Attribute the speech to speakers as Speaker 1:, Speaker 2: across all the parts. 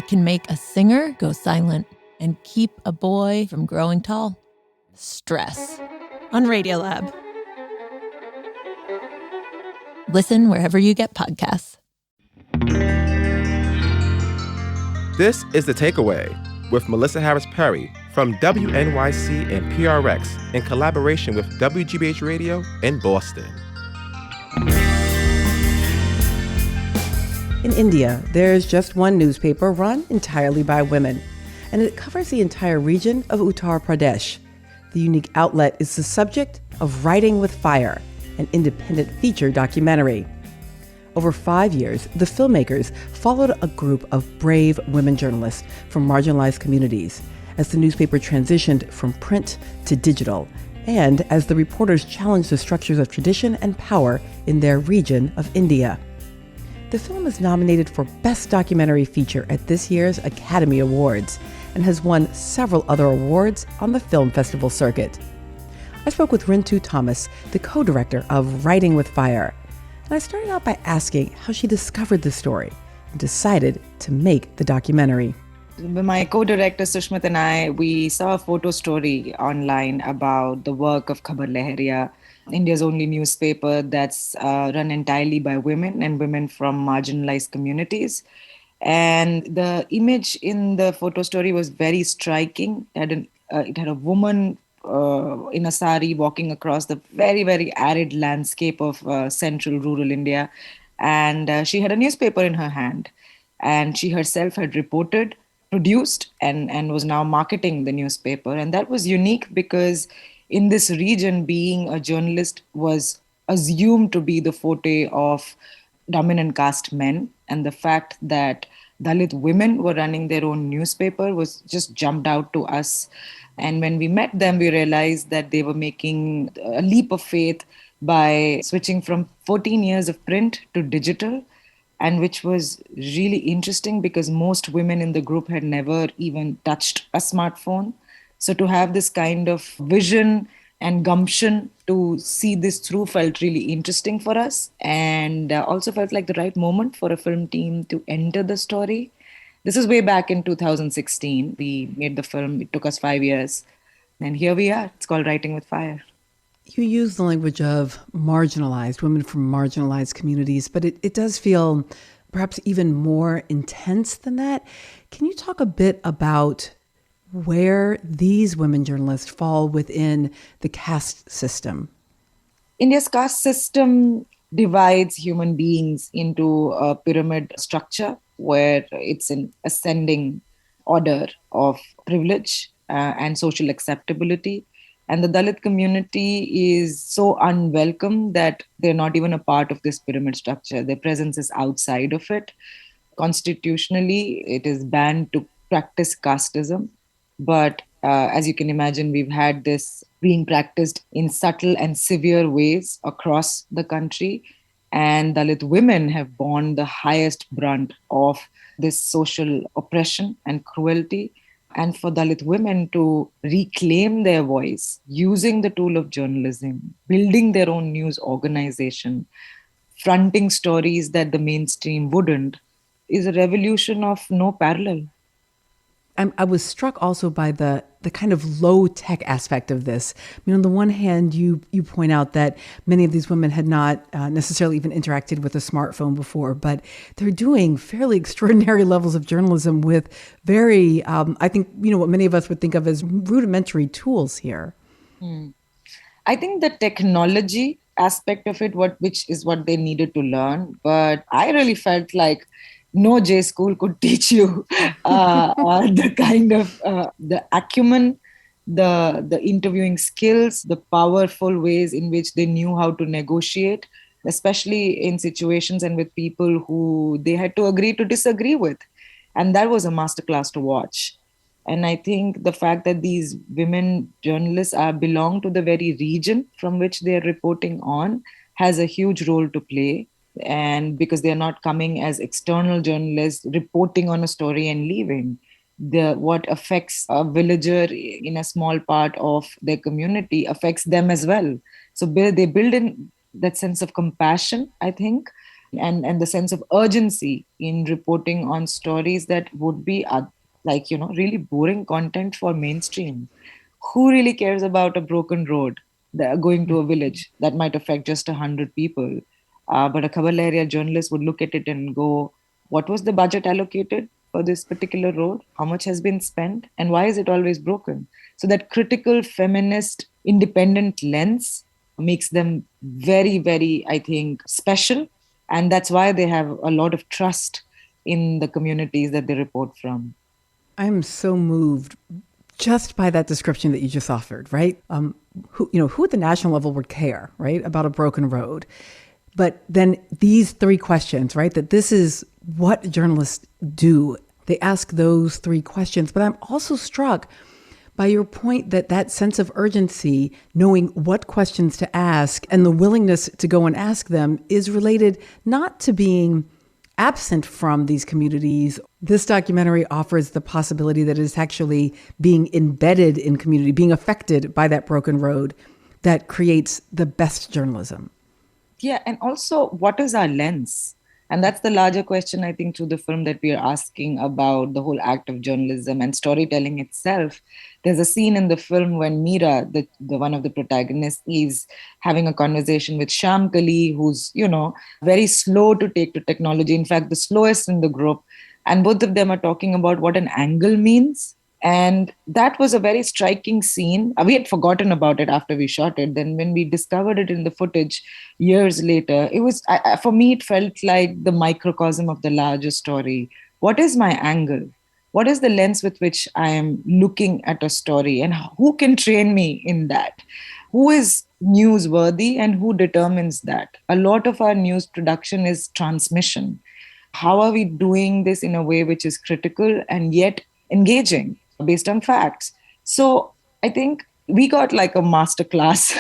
Speaker 1: It can make a singer go silent and keep a boy from growing tall. Stress. On Radiolab. Listen wherever you get podcasts.
Speaker 2: This is The Takeaway with Melissa Harris Perry from WNYC and PRX in collaboration with WGBH Radio in Boston.
Speaker 3: In India, there's just one newspaper run entirely by women, and it covers the entire region of Uttar Pradesh. The unique outlet is the subject of Writing with Fire, an independent feature documentary. Over 5 years, the filmmakers followed a group of brave women journalists from marginalized communities as the newspaper transitioned from print to digital, and as the reporters challenged the structures of tradition and power in their region of India. The film is nominated for Best Documentary Feature at this year's Academy Awards and has won several other awards on the film festival circuit. I spoke with Rintu Thomas, the co-director of Writing with Fire, and I started out by asking how she discovered the story and decided to make the documentary.
Speaker 4: My co-director Sushmit and I, we saw a photo story online about the work of Khabar Lahirya, India's only newspaper that's run entirely by women and women from marginalized communities. And the image in the photo story was very striking. It had a woman in a sari walking across the very, very arid landscape of central rural India. And she had a newspaper in her hand. And she herself had reported, produced, and was now marketing the newspaper. And that was unique because in this region, being a journalist was assumed to be the forte of dominant caste men. And the fact that Dalit women were running their own newspaper was just jumped out to us. And when we met them, we realized that they were making a leap of faith by switching from 14 years of print to digital, and which was really interesting because most women in the group had never even touched a smartphone. So to have this kind of vision and gumption to see this through felt really interesting for us, and also felt like the right moment for a film team to enter the story. This is way back in 2016. We made the film. It took us 5 years. And here we are. It's called Writing with Fire.
Speaker 3: You use the language of marginalized, women from marginalized communities, but it does feel perhaps even more intense than that. Can you talk a bit about where these women journalists fall within the caste system?
Speaker 4: India's caste system divides human beings into a pyramid structure where it's an ascending order of privilege and social acceptability. And the Dalit community is so unwelcome that they're not even a part of this pyramid structure. Their presence is outside of it. Constitutionally, it is banned to practice casteism. But as you can imagine, we've had this being practiced in subtle and severe ways across the country. And Dalit women have borne the highest brunt of this social oppression and cruelty. And for Dalit women to reclaim their voice using the tool of journalism, building their own news organization, fronting stories that the mainstream wouldn't, is a revolution of no parallel.
Speaker 3: I was struck also by the kind of low-tech aspect of this. I mean, on the one hand, you point out that many of these women had not necessarily even interacted with a smartphone before, but they're doing fairly extraordinary levels of journalism with very, I think, what many of us would think of as rudimentary tools here.
Speaker 4: I think the technology aspect of it, which is what they needed to learn, but I really felt like no J school could teach you the kind of the acumen, the interviewing skills, the powerful ways in which they knew how to negotiate, especially in situations and with people who they had to agree to disagree with. And that was a masterclass to watch. And I think the fact that these women journalists belong to the very region from which they're reporting on has a huge role to play. And because they're not coming as external journalists reporting on a story and leaving, what affects a villager in a small part of their community affects them as well. So they build in that sense of compassion, I think, and the sense of urgency in reporting on stories that would be really boring content for mainstream. Who really cares about a broken road going to a village that might affect just 100 people? But a Khabar Lahirya journalist would look at it and go, what was the budget allocated for this particular road? How much has been spent? And why is it always broken? So that critical, feminist, independent lens makes them very, very, I think, special. And that's why they have a lot of trust in the communities that they report from.
Speaker 3: I'm so moved just by that description that you just offered, right? Who at the national level would care, right, about a broken road? But then these three questions, right, that this is what journalists do. They ask those three questions. But I'm also struck by your point that that sense of urgency, knowing what questions to ask and the willingness to go and ask them is related not to being absent from these communities. This documentary offers the possibility that it is actually being embedded in community, being affected by that broken road that creates the best journalism.
Speaker 4: Yeah, and also, what is our lens? And that's the larger question, I think, through the film that we are asking about the whole act of journalism and storytelling itself. There's a scene in the film when Meera, the one of the protagonists, is having a conversation with Shyam Kali, who's, very slow to take to technology. In fact, the slowest in the group. And both of them are talking about what an angle means. And that was a very striking scene. We had forgotten about it after we shot it. Then when we discovered it in the footage years later, it was, for me, it felt like the microcosm of the larger story. What is my angle? What is the lens with which I am looking at a story? And who can train me in that? Who is newsworthy and who determines that? A lot of our news production is transmission. How are we doing this in a way which is critical and yet engaging based on facts? So I think we got like a master class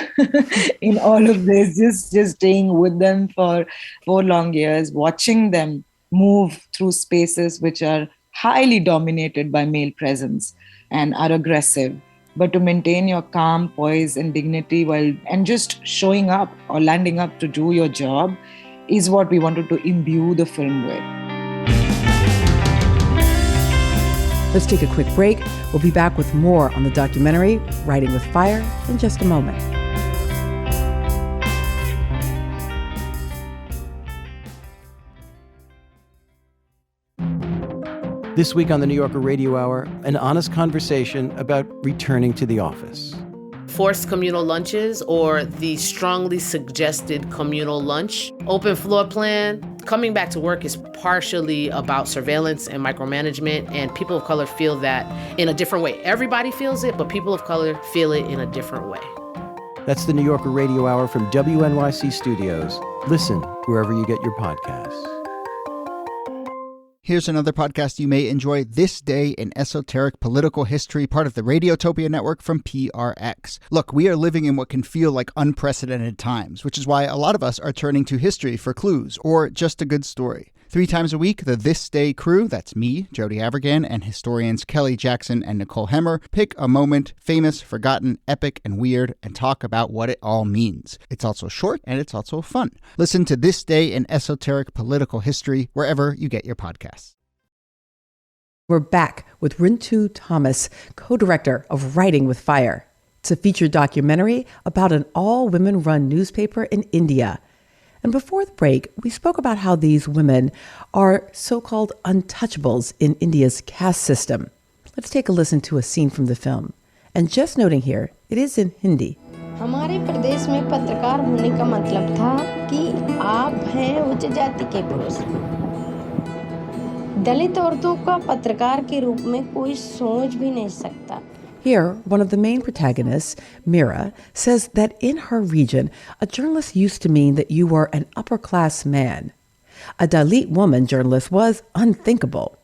Speaker 4: in all of this, just staying with them for 4 long years, watching them move through spaces which are highly dominated by male presence and are aggressive. But to maintain your calm, poise, and dignity and just showing up or landing up to do your job is what we wanted to imbue the film with.
Speaker 3: Let's take a quick break. We'll be back with more on the documentary, Writing with Fire, in just a moment.
Speaker 5: This week on the New Yorker Radio Hour, an honest conversation about returning to the office.
Speaker 6: Forced communal lunches or the strongly suggested communal lunch. Open floor plan. Coming back to work is partially about surveillance and micromanagement, and people of color feel that in a different way. Everybody feels it, but people of color feel it in a different way.
Speaker 5: That's the New Yorker Radio Hour from WNYC Studios. Listen wherever you get your podcasts.
Speaker 7: Here's another podcast you may enjoy: This Day in Esoteric Political History, part of the Radiotopia Network from PRX. Look, we are living in what can feel like unprecedented times, which is why a lot of us are turning to history for clues or just a good story. 3 times a week, the This Day crew, that's me, Jody Avirgan, and historians Kelly Jackson and Nicole Hemmer, pick a moment, famous, forgotten, epic, and weird, and talk about what it all means. It's also short, and it's also fun. Listen to This Day in Esoteric Political History wherever you get your podcasts.
Speaker 3: We're back with Rintu Thomas, co-director of Writing with Fire. It's a feature documentary about an all-women-run newspaper in India. And before the break, we spoke about how these women are so-called untouchables in India's caste system. Let's take a listen to a scene from the film. And just noting here, it is in Hindi.
Speaker 8: हमारे प्रदेश में पत्रकार होने का मतलब था कि आप हैं उच्च जाति के पुरुष। दलित औरतों का पत्रकार के रूप में कोई सोच भी नहीं सकता।
Speaker 3: Here, one of the main protagonists, Meera, says that in her region, a journalist used to mean that you were an upper-class man. A Dalit woman journalist was unthinkable.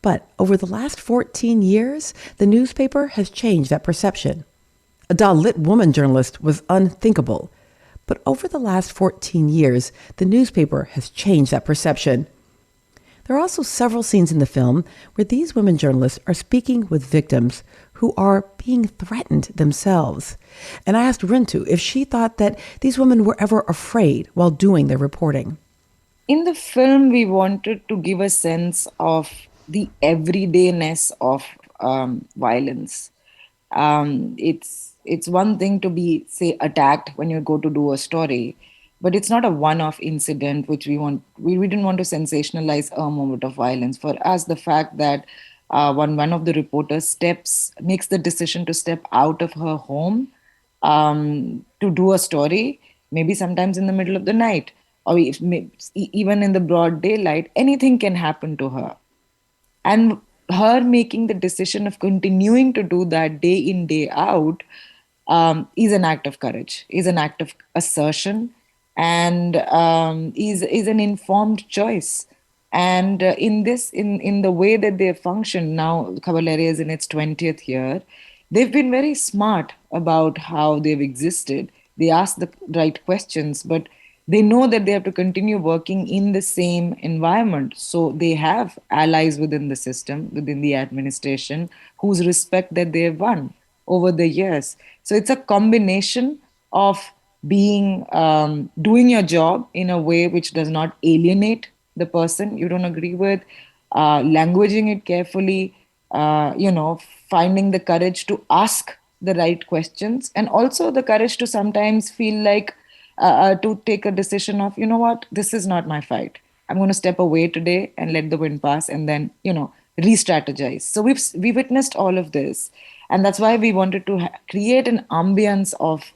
Speaker 3: But over the last 14 years, the newspaper has changed that perception. A Dalit woman journalist was unthinkable. But over the last 14 years, the newspaper has changed that perception. There are also several scenes in the film where these women journalists are speaking with victims who are being threatened themselves. And I asked Rintu if she thought that these women were ever afraid while doing their reporting.
Speaker 4: In the film, we wanted to give a sense of the everydayness of violence. It's one thing to be, say, attacked when you go to do a story, but it's not a one-off incident which we didn't want to sensationalize a moment of violence. For us, the fact that one of the reporters makes the decision to step out of her home to do a story, maybe sometimes in the middle of the night, or even in the broad daylight, anything can happen to her. And her making the decision of continuing to do that day in, day out, is an act of courage, is an act of assertion, and is an informed choice. And in the way that they function now, Khabar Lahirya is in its 20th year. They've been very smart about how they've existed. They ask the right questions, but they know that they have to continue working in the same environment. So they have allies within the system, within the administration, whose respect that they have won over the years. So it's a combination of being doing your job in a way which does not alienate the person you don't agree with, languaging it carefully, finding the courage to ask the right questions, and also the courage to sometimes feel like to take a decision of, you know what, this is not my fight. I'm going to step away today and let the wind pass, and then re-strategize. So we witnessed all of this, and that's why we wanted to create an ambience of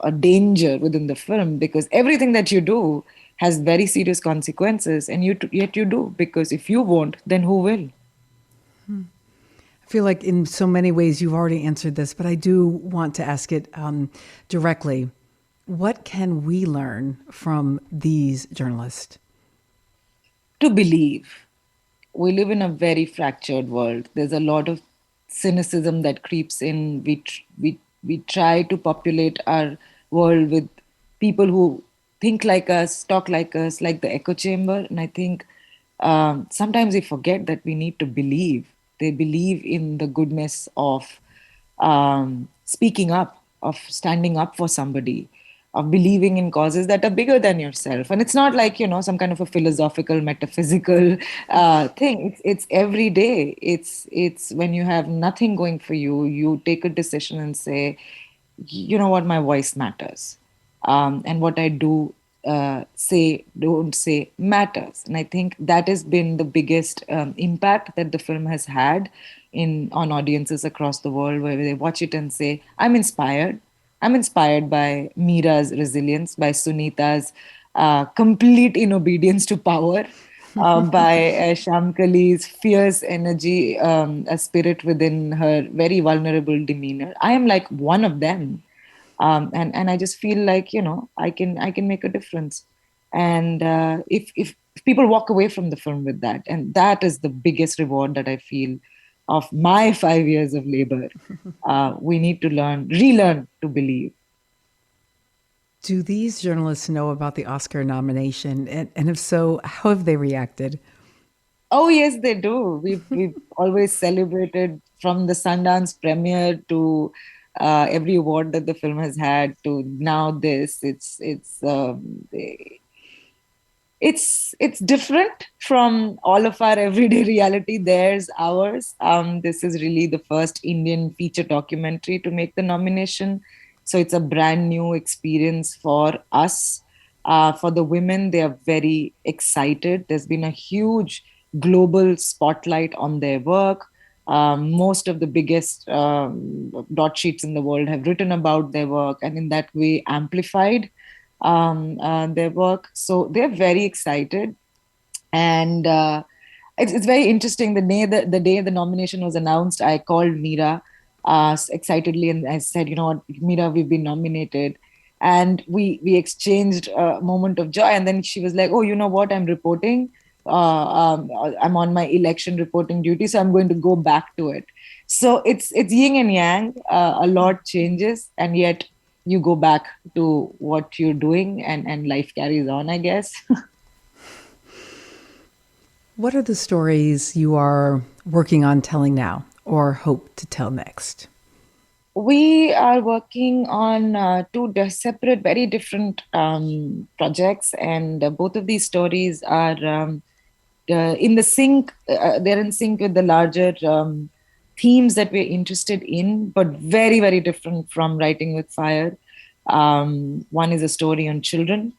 Speaker 4: a danger within the film, because everything that you do has very serious consequences, and yet you do, because if you won't, then who will?
Speaker 3: I feel like in so many ways you've already answered this, but I do want to ask it directly. What can we learn from these journalists?
Speaker 4: To believe. We live in a very fractured world. There's a lot of cynicism that creeps in. We try to populate our world with people who think like us, talk like us, like the echo chamber. And I think sometimes we forget that we need to believe. They believe in the goodness of speaking up, of standing up for somebody, of believing in causes that are bigger than yourself. And it's not like, some kind of a philosophical, metaphysical thing. It's every day. It's when you have nothing going for you, you take a decision and say, you know what, my voice matters. And what I do don't say matters. And I think that has been the biggest impact that the film has had on audiences across the world, where they watch it and say, I'm inspired. I'm inspired by Meera's resilience, by Sunita's complete inobedience to power, by Shamkali's fierce energy, a spirit within her very vulnerable demeanor. I am like one of them. And I just feel like, I can make a difference. And if people walk away from the film with that, and that is the biggest reward that I feel of my 5 years of labor, we need to relearn to believe.
Speaker 3: Do these journalists know about the Oscar nomination? And if so, how have they reacted?
Speaker 4: Oh, yes, they do. We've always celebrated, from the Sundance premiere to every award that the film has had to now this. It's different from all of our everyday reality. There's ours. This is really the first Indian feature documentary to make the nomination. So it's a brand new experience for us. For the women, they are very excited. There's been a huge global spotlight on their work. Most of the biggest dot sheets in the world have written about their work, and in that way amplified their work. So they're very excited. And it's very interesting. The day the nomination was announced, I called Meera excitedly, and I said, you know what, Meera, we've been nominated. And we exchanged a moment of joy. And then she was like, oh, you know what, I'm reporting. I'm on my election reporting duty, so I'm going to go back to it. So it's yin and yang. A lot changes, and yet you go back to what you're doing, and life carries on, I guess.
Speaker 3: What are the stories you are working on telling now or hope to tell next?
Speaker 4: We are working on two separate, very different projects, and both of these stories are in the sync. They're in sync with the larger themes that we're interested in, but very, very different from Writing with Fire. One is a story on children,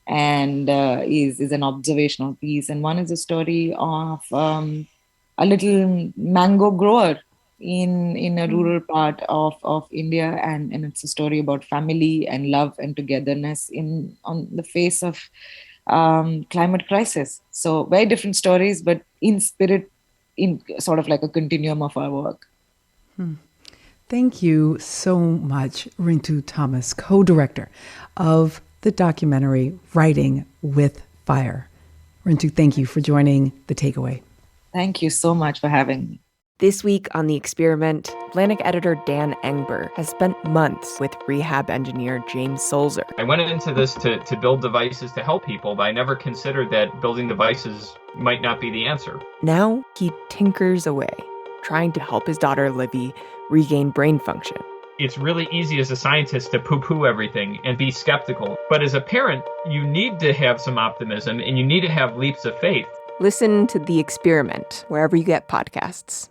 Speaker 4: and is an observational piece, and one is a story of a little mango grower in a rural part of India, and it's a story about family and love and togetherness on the face of climate crisis. So very different stories, but in spirit, in sort of like a continuum of our work.
Speaker 3: Thank you so much, Rintu Thomas, co-director of the documentary Writing with Fire. Rintu, thank you for joining The Takeaway.
Speaker 4: Thank you so much for having me.
Speaker 9: This week on The Experiment, Atlantic editor Dan Engber has spent months with rehab engineer James Sulzer.
Speaker 10: I went into this to build devices to help people, but I never considered that building devices might not be the answer.
Speaker 9: Now he tinkers away, trying to help his daughter Livy regain brain function.
Speaker 10: It's really easy as a scientist to poo-poo everything and be skeptical. But as a parent, you need to have some optimism and you need to have leaps of faith.
Speaker 9: Listen to The Experiment wherever you get podcasts.